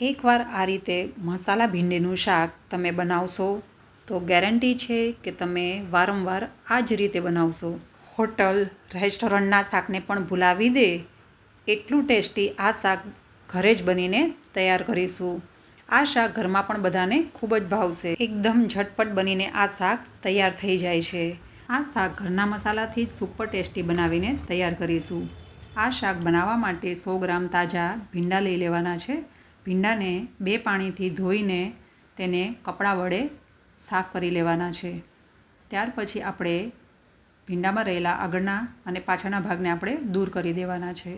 એકવાર આ રીતે મસાલા ભીંડીનું શાક તમે બનાવશો તો ગેરંટી છે કે તમે વારંવાર આ જ રીતે બનાવશો. હોટલ રેસ્ટોરન્ટના શાકને પણ ભૂલાવી દે એટલું ટેસ્ટી આ શાક ઘરે જ બનીને તૈયાર કરીશું. આ શાક ઘરમાં પણ બધાને ખૂબ જ ભાવશે. એકદમ ઝટપટ બનીને આ શાક તૈયાર થઈ જાય છે. આ શાક ઘરના મસાલાથી જ સુપર ટેસ્ટી બનાવીને તૈયાર કરીશું. આ શાક બનાવવા માટે 100 ગ્રામ તાજા ભીંડા લઈ લેવાના છે. ભીંડાને 2 પાણીથી ધોઈને તેને કપડાં વડે સાફ કરી લેવાના છે. ત્યાર પછી આપણે ભીંડામાં રહેલા આગળના અને પાછળના ભાગને આપણે દૂર કરી દેવાના છે.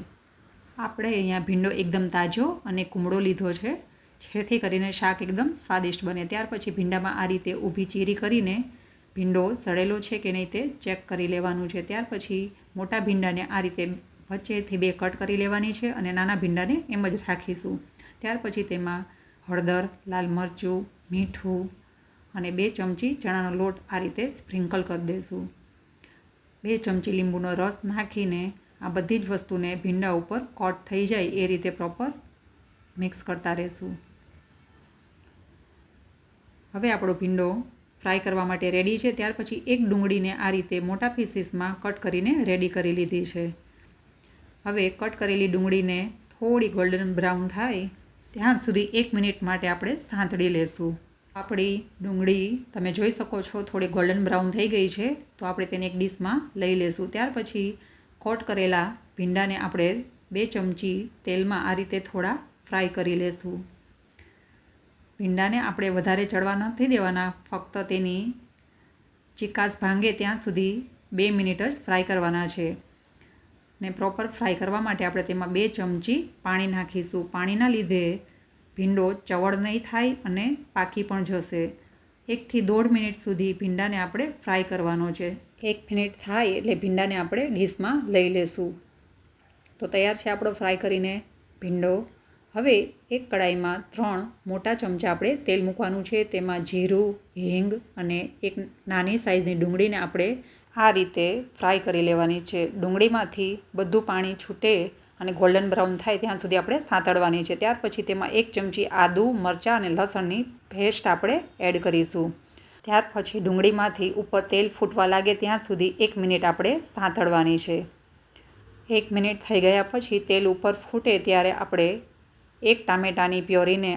આપણે અહીંયા ભીંડો એકદમ તાજો અને કુમળો લીધો છે, જેથી કરીને શાક એકદમ સ્વાદિષ્ટ બને. ત્યાર પછી ભીંડામાં આ રીતે ઊભી ચીરી કરીને ભીંડો સડેલો છે કે નહીં તે ચેક કરી લેવાનું છે. ત્યાર પછી મોટા ભીંડાને આ રીતે વચ્ચેથી 2 કટ કરી લેવાની છે અને નાના ભીંડાને એમ જ રાખીશું. ત્યાર પછી તેમાં હળદર, લાલ મરચું, મીઠું અને 2 ચમચી ચણાનો લોટ આ રીતે સ્પ્રિંકલ કરી દઈશું. 2 ચમચી લીંબુનો રસ નાખીને આ બધી જ વસ્તુને ભીંડા ઉપર કોટ થઈ જાય એ રીતે પ્રોપર મિક્સ કરતા રહેશું. હવે આપણો ભીંડો ફ્રાય કરવા માટે રેડી છે. ત્યાર પછી એક ડુંગળીને આ રીતે મોટા પીસીસમાં કટ કરીને રેડી કરી લીધી છે. હવે કટ કરેલી ડુંગળીને થોડી ગોલ્ડન બ્રાઉન થાય ત્યાં સુધી 1 મિનિટ માટે આપણે સાંતળી લેશું. આપણી ડુંગળી તમે જોઈ શકો છો થોડી ગોલ્ડન બ્રાઉન થઈ ગઈ છે, તો આપણે તેને એક ડીશમાં લઈ લેશું. ત્યાર પછી કોટ કરેલા ભીંડાને આપણે 2 ચમચી તેલમાં આ રીતે થોડા ફ્રાય કરી લેશું. ભીંડાને આપણે વધારે ચડવા નથી દેવાના, ફક્ત તેની ચીકાશ ભાંગે ત્યાં સુધી 2 મિનિટ જ ફ્રાય કરવાના છે. ને પ્રોપર ફ્રાય કરવા માટે આપણે તેમાં 2 ચમચી પાણી નાખીશું. પાણીના લીધે ભીંડો ચવળ નહીં થાય અને પાકી પણ જશે. 1 થી 1.5 મિનિટ સુધી ભીંડાને આપણે ફ્રાય કરવાનો છે. 1 મિનિટ થાય એટલે ભીંડાને આપણે ડીશમાં લઈ લેશું. તો તૈયાર છે આપણો ફ્રાય કરીને ભીંડો. હવે એક કડાઈમાં 3 મોટા ચમચા આપણે તેલ મૂકવાનું છે. તેમાં જીરું, હિંગ અને એક નાની સાઇઝની ડુંગળીને આપણે આ રીતે ફ્રાય કરી લેવાની છે. ડુંગળીમાંથી બધું પાણી છૂટે અને ગોલ્ડન બ્રાઉન થાય ત્યાં સુધી આપણે સાંતળવાની છે. ત્યાર પછી તેમાં 1 ચમચી આદું, મરચાં અને લસણની પેસ્ટ આપણે એડ કરીશું. ત્યાર પછી ડુંગળીમાંથી ઉપર તેલ ફૂટવા લાગે ત્યાં સુધી 1 મિનિટ આપણે સાંતળવાની છે. 1 મિનિટ થઈ ગયા પછી તેલ ઉપર ફૂટે ત્યારે આપણે 1 ટામેટાની પ્યોરીને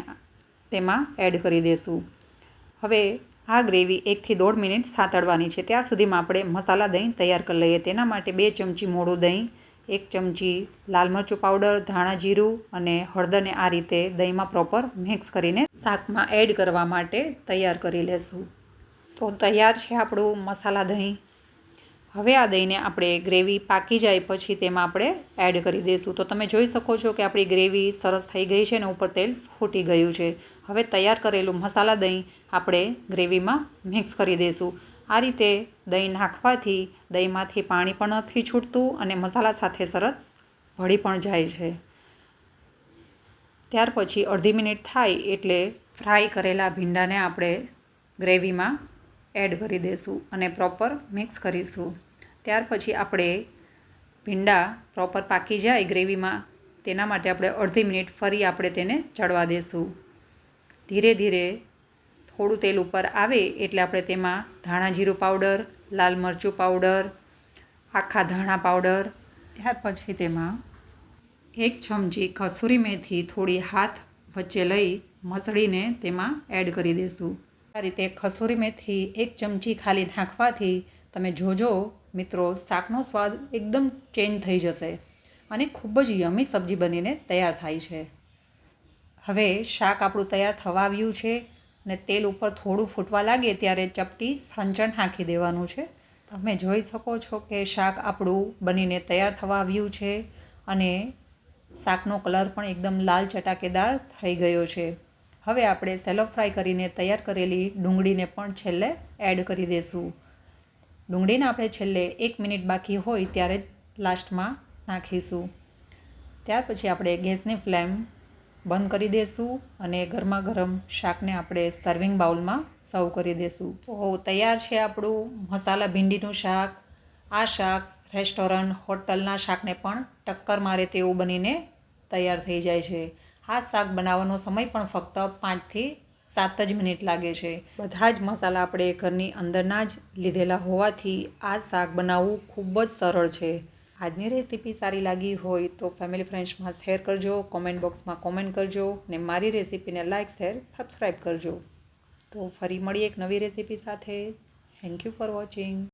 તેમાં એડ કરી દઈશું. હવે આ ગ્રેવી 1 થી 1.5 મિનિટ સાંતળવાની છે. ત્યાર સુધીમાં આપણે મસાલા દહીં તૈયાર કરી લઈએ. તેના માટે 2 ચમચી મોળું દહીં, 1 ચમચી લાલ મરચું પાવડર, ધાણા જીરું અને હળદરને આ રીતે દહીંમાં પ્રોપર મિક્સ કરીને શાકમાં એડ કરવા માટે તૈયાર કરી લેશું. તો તૈયાર છે આપણું મસાલા દહીં. હવે આ દહીંને આપણે ગ્રેવી પાકી જાય પછી તેમાં આપણે એડ કરી દઈશું. તો તમે જોઈ શકો છો કે આપણી ગ્રેવી સરસ થઈ ગઈ છે અને ઉપર તેલ ફૂટી ગયું છે. હવે તૈયાર કરેલું મસાલા દહીં આપણે ગ્રેવીમાં મિક્સ કરી દઈશું. આ રીતે દહીં નાખવાથી દહીંમાંથી પાણી પણ નથી છૂટતું અને મસાલા સાથે સરસ ભળી પણ જાય છે. ત્યાર પછી અડધી મિનિટ થાય એટલે ફ્રાય કરેલા ભીંડાને આપણે ગ્રેવીમાં એડ કરી દઈશું અને પ્રોપર મિક્સ કરીશું. ત્યાર પછી આપણે ભીંડા પ્રોપર પાકી જાય ગ્રેવીમાં તેના માટે આપણે અડધી મિનિટ ફરી આપણે તેને ચડવા દઈશું. ધીરે ધીરે થોડું તેલ ઉપર આવે એટલે આપણે તેમાં ધાણા જીરું પાવડર, લાલ મરચું પાવડર, આખા ધાણા પાવડર, ત્યાર પછી તેમાં 1 ચમચી કસૂરી મેથી થોડી હાથ વચ્ચે લઈ મસળીને તેમાં એડ કરી દઈશું. આ રીતે કસૂરી મેથી 1 ચમચી ખાલી નાખવાથી તમે જોજો મિત્રો, શાકનો સ્વાદ એકદમ ચેન્જ થઈ જશે અને ખૂબ જ યમી સબ્જી બનીને તૈયાર થાય છે. હવે શાક આપણું તૈયાર થવા આવ્યું છે અને તેલ ઉપર થોડું ફૂટવા લાગે ત્યારે ચપટી સંચળ નાખી દેવાનું છે. તમે જોઈ શકો છો કે શાક આપણું બનીને તૈયાર થવા આવ્યું છે અને શાકનો કલર પણ એકદમ લાલ ચટાકેદાર થઈ ગયો છે. હવે આપણે સેલો ફ્રાય કરીને તૈયાર કરેલી ડુંગળીને પણ છેલ્લે એડ કરી દઈશું. ડુંગળીને આપણે છેલ્લે 1 મિનિટ બાકી હોય ત્યારે લાસ્ટમાં નાખીશું. ત્યાર પછી આપણે ગેસની ફ્લેમ બંધ કરી દઈશું અને ગરમા ગરમ શાકને આપણે સર્વિંગ બાઉલમાં સર્વ કરી દઈશું. તો તૈયાર છે આપણું મસાલા ભીંડીનું શાક. આ શાક રેસ્ટોરન્ટ, હોટલના શાકને પણ ટક્કર મારે તેવું બનીને તૈયાર થઈ જાય છે. આ શાક બનાવવાનો સમય પણ ફક્ત 5 થી 7 જ મિનિટ લાગે છે. બધા જ મસાલા આપણે ઘરની અંદરના જ લીધેલા હોવાથી આ શાક બનાવવું ખૂબ જ સરળ છે. આજની રેસીપી સારી લાગી હોય તો ફેમિલી ફ્રેન્ડ્સમાં શેર કરજો, કોમેન્ટ બોક્સમાં કોમેન્ટ કરજો ને મારી રેસીપીને લાઇક, શેર, સબસ્ક્રાઈબ કરજો. તો ફરી મળીએ એક નવી રેસીપી સાથે. Thank you for watching.